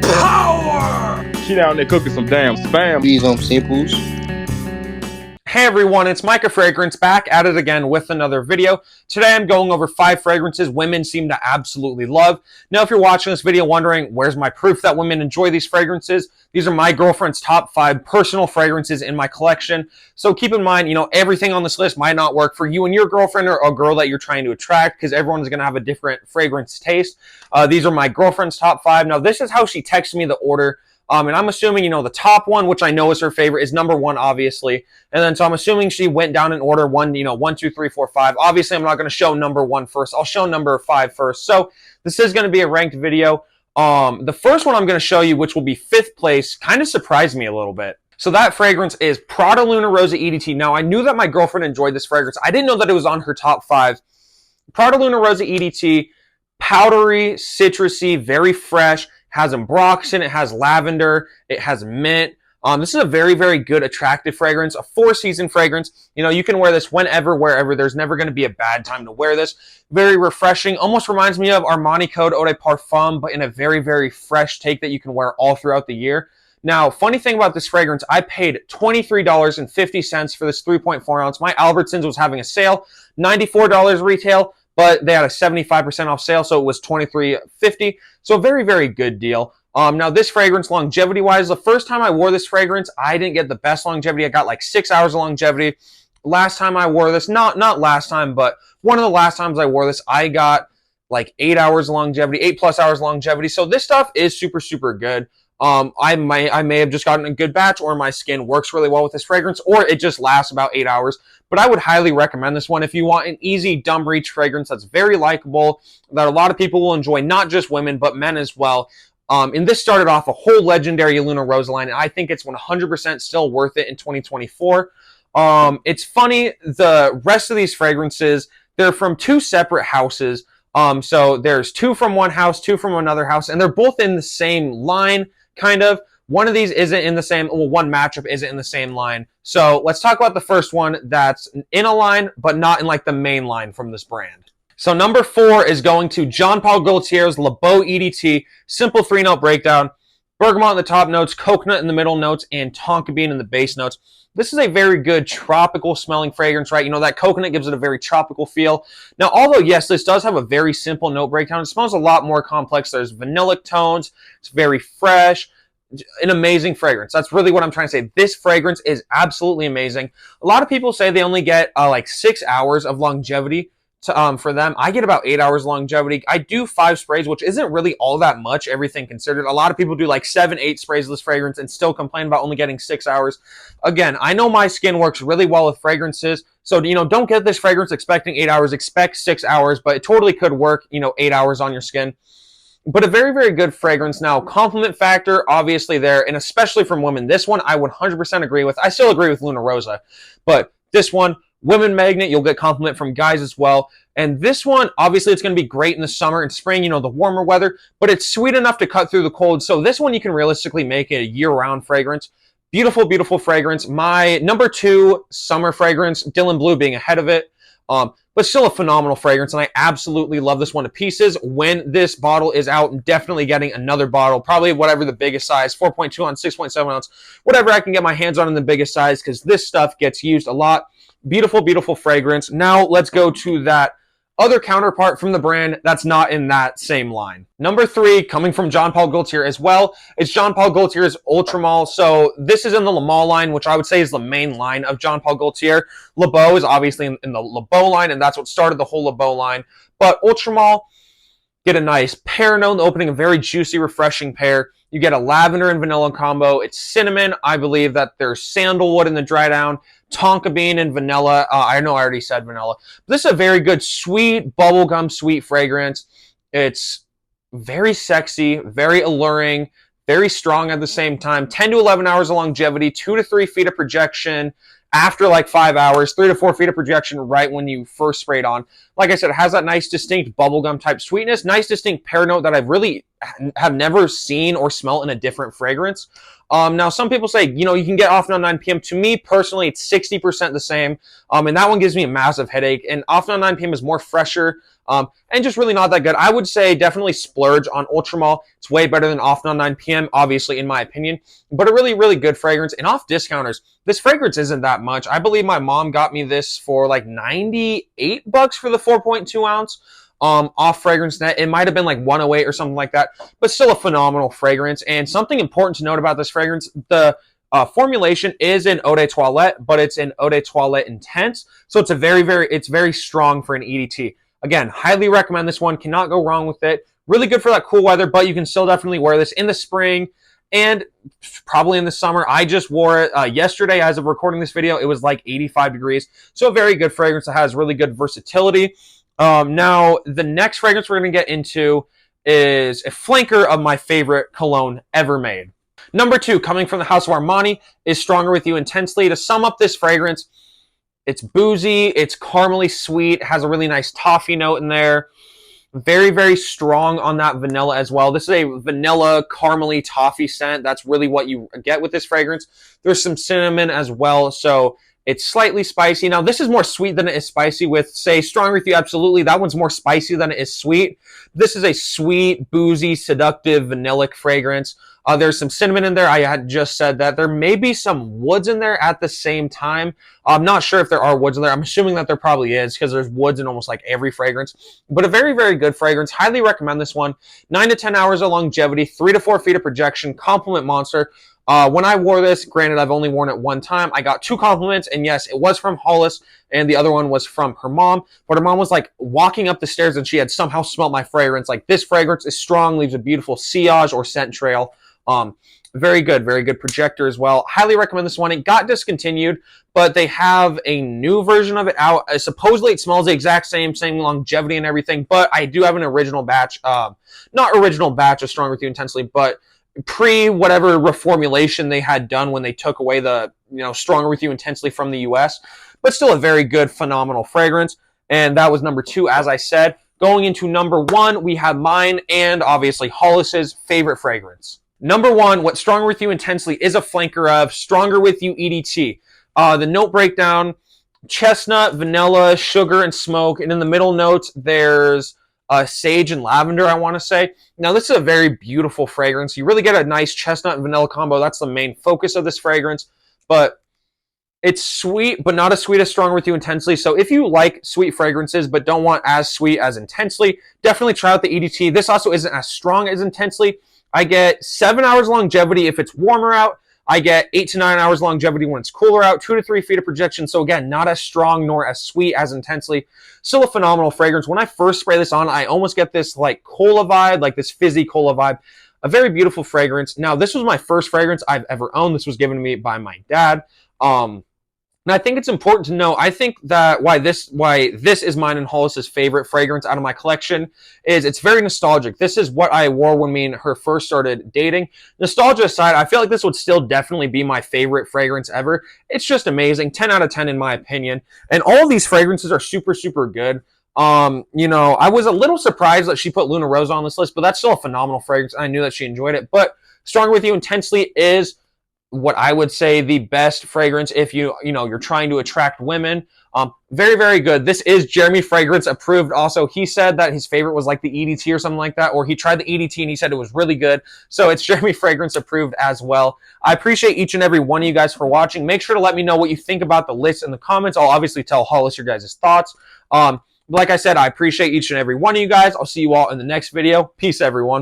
Power! She down there cooking some damn spam. These samples. Hey everyone, it's Micah Fragrance back at it again with another video. Today I'm going over 5 fragrances women seem to absolutely love. Now if you're watching this video wondering where's my proof that women enjoy these fragrances, these are my girlfriend's top 5 personal fragrances in my collection. So keep in mind, everything on this list might not work for you and your girlfriend or a girl that you're trying to attract because everyone's going to have a different fragrance taste. These are my girlfriend's top 5. Now this is how she texted me the order. And I'm assuming, the top one, which I know is her favorite, is number 1, obviously. And then, so I'm assuming she went down in order 1, 2, 3, 4, 5. Obviously, I'm not going to show number 1 first. I'll show number 5 first. So this is going to be a ranked video. The first one I'm going to show you, which will be 5th place, kind of surprised me a little bit. So that fragrance is Prada Rossa EDT. Now, I knew that my girlfriend enjoyed this fragrance. I didn't know that it was on her top 5. Prada Rossa EDT, powdery, citrusy, very fresh. Has ambroxan, it has lavender, it has mint. This is a very, very good, attractive fragrance, a 4-season fragrance. You can wear this whenever, wherever. There's never going to be a bad time to wear this. Very refreshing. Almost reminds me of Armani Code Eau de Parfum, but in a very, very fresh take that you can wear all throughout the year. Now, funny thing about this fragrance, I paid $23.50 for this 3.4 ounce. My Albertsons was having a sale, $94 retail. But they had a 75% off sale, so it was $23.50. So a very, very good deal. Now, this fragrance, longevity-wise, the first time I wore this fragrance, I didn't get the best longevity. I got like 6 hours of longevity. Last time I wore this, not last time, but one of the last times I wore this, I got like 8 hours of longevity, 8+ hours of longevity. So this stuff is super, super good. I may have just gotten a good batch, or my skin works really well with this fragrance, or it just lasts about 8 hours. But I would highly recommend this one if you want an easy, dumb reach fragrance that's very likable, that a lot of people will enjoy, not just women, but men as well. And this started off a whole legendary Luna Rossa line, and I think it's 100% still worth it in 2024. It's funny, the rest of these fragrances, they're from 2 separate houses. So there's 2 from one house, 2 from another house, and they're both in the same line, kind of. One of these isn't in the same, one matchup isn't in the same line. So let's talk about the first one that's in a line, but not in like the main line from this brand. So number 4 is going to Jean Paul Gaultier's Le Beau EDT, simple 3-note breakdown. Bergamot in the top notes, coconut in the middle notes, and tonka bean in the base notes. This is a very good tropical smelling fragrance, right? That coconut gives it a very tropical feel. Now, although, yes, this does have a very simple note breakdown, it smells a lot more complex. There's vanillic tones. It's very fresh. An amazing fragrance. That's really what I'm trying to say. This fragrance is absolutely amazing. A lot of people say they only get like 6 hours of longevity for them. I get about 8 hours longevity. I do 5 sprays, which isn't really all that much, everything considered. A lot of people do like 7, 8 sprays of this fragrance and still complain about only getting 6 hours. Again, I know my skin works really well with fragrances, so don't get this fragrance expecting 8 hours. Expect 6 hours, but it totally could work, 8 hours on your skin. But a very, very good fragrance. Now, compliment factor, obviously there, and especially from women. This one I would 100% agree with. I still agree with Luna Rossa, but this one, women magnet, you'll get compliment from guys as well. And this one, obviously, it's going to be great in the summer and spring, the warmer weather, but it's sweet enough to cut through the cold. So this one, you can realistically make it a year-round fragrance. Beautiful, beautiful fragrance. My number 2 summer fragrance, Dylan Blue being ahead of it. But still a phenomenal fragrance, and I absolutely love this one to pieces. When this bottle is out, I'm definitely getting another bottle, probably whatever the biggest size, 4.2 ounce, 6.7 ounce, whatever I can get my hands on in the biggest size, because this stuff gets used a lot. Beautiful, beautiful fragrance. Now let's go to that other counterpart from the brand that's not in that same line. Number 3, coming from Jean Paul Gaultier as well, it's Jean Paul Gaultier's Ultra Male. So this is in the Le Male line, which I would say is the main line of Jean Paul Gaultier. Le Beau is obviously in the Le Beau line, and that's what started the whole Le Beau line. But Ultra Male, get a nice pear note in the opening, a very juicy, refreshing pear. You get a lavender and vanilla combo. It's cinnamon. I believe that there's sandalwood in the dry down, tonka bean and vanilla. I know I already said vanilla. But this is a very good, sweet, bubblegum sweet fragrance. It's very sexy, very alluring, very strong at the same time. 10 to 11 hours of longevity, 2 to 3 feet of projection. After like 5 hours, 3 to 4 feet of projection right when you first sprayed on. Like I said, it has that nice distinct bubblegum type sweetness, nice distinct pear note that I really have never seen or smelled in a different fragrance. Now, some people say, you can get Off and On 9 p.m. To me, personally, it's 60% the same. And that one gives me a massive headache. And Off and On 9 p.m. is more fresher. and just really not that good. I would say definitely splurge on Ultra Male. It's way better than Off on 9 p.m., obviously, in my opinion, but a really, really good fragrance. And off discounters, this fragrance isn't that much. I believe my mom got me this for like $98 for the 4.2 ounce. Off Fragrance Net. It might have been like 108 or something like that, but still a phenomenal fragrance. And something important to note about this fragrance, the formulation is in Eau de Toilette, but it's in Eau de Toilette Intense. So it's it's very strong for an EDT. Again, highly recommend this one. Cannot go wrong with it. Really good for that cool weather, but you can still definitely wear this in the spring and probably in the summer. I just wore it yesterday as of recording this video. It was like 85 degrees. So a very good fragrance that has really good versatility. Now, the next fragrance we're going to get into is a flanker of my favorite cologne ever made. Number 2, coming from the house of Armani, is Stronger With You Intensely. To sum up this fragrance, it's boozy, it's caramely sweet, has a really nice toffee note in there. Very, very strong on that vanilla as well. This is a vanilla caramely toffee scent. That's really what you get with this fragrance. There's some cinnamon as well, so it's slightly spicy. Now, this is more sweet than it is spicy with, say, Stronger With You, absolutely. That one's more spicy than it is sweet. This is a sweet, boozy, seductive, vanillic fragrance. There's some cinnamon in there. I had just said that. There may be some woods in there at the same time. I'm not sure if there are woods in there. I'm assuming that there probably is because there's woods in almost like every fragrance. But a very, very good fragrance. Highly recommend this one. 9 to 10 hours of longevity, 3 to 4 feet of projection, compliment monster. When I wore this, granted, I've only worn it one time. I got 2 compliments, and yes, it was from Hollis, and the other one was from her mom. But her mom was like walking up the stairs, and she had somehow smelled my fragrance. Like, this fragrance is strong, leaves a beautiful sillage or scent trail. Very good projector as well. Highly recommend this one. It got discontinued, but they have a new version of it out. Supposedly, it smells the exact same longevity and everything. But I do have an original batch, not original batch of Stronger With You Intensely, but pre-whatever reformulation they had done when they took away the, Stronger With You Intensely from the US, but still a very good, phenomenal fragrance. And that was number 2, as I said. Going into number 1, we have mine and obviously Hollis's favorite fragrance. Number 1, what Stronger With You Intensely is a flanker of, Stronger With You EDT. The note breakdown, chestnut, vanilla, sugar, and smoke. And in the middle notes, there's sage and lavender, I want to say. Now, this is a very beautiful fragrance. You really get a nice chestnut and vanilla combo. That's the main focus of this fragrance. But it's sweet, but not as sweet as Stronger With You Intensely. So if you like sweet fragrances, but don't want as sweet as Intensely, definitely try out the EDT. This also isn't as strong as Intensely. I get 7 hours longevity if it's warmer out. I get 8 to 9 hours longevity when it's cooler out, 2 to 3 feet of projection. So again, not as strong nor as sweet as Intensely. Still a phenomenal fragrance. When I first spray this on, I almost get this like cola vibe, like this fizzy cola vibe. A very beautiful fragrance. Now, this was my first fragrance I've ever owned. This was given to me by my dad. And I think it's important to know, I think that why this is mine and Hollis's favorite fragrance out of my collection is it's very nostalgic. This is what I wore when me and her first started dating. Nostalgia aside, I feel like this would still definitely be my favorite fragrance ever. It's just amazing. 10 out of 10 in my opinion. And all of these fragrances are super, super good. I was a little surprised that she put Luna Rosa on this list, but that's still a phenomenal fragrance. I knew that she enjoyed it. But Stronger With You Intensely is what I would say the best fragrance if you're trying to attract women. Very, very good. This is Jeremy Fragrance approved. Also, he said that his favorite was like the EDT or something like that, or he tried the EDT and he said it was really good. So it's Jeremy Fragrance approved as well. I appreciate each and every one of you guys for watching. Make sure to let me know what you think about the list in the comments. I'll obviously tell Hollis your guys' thoughts. Like I said, I appreciate each and every one of you guys. I'll see you all in the next video. Peace, everyone.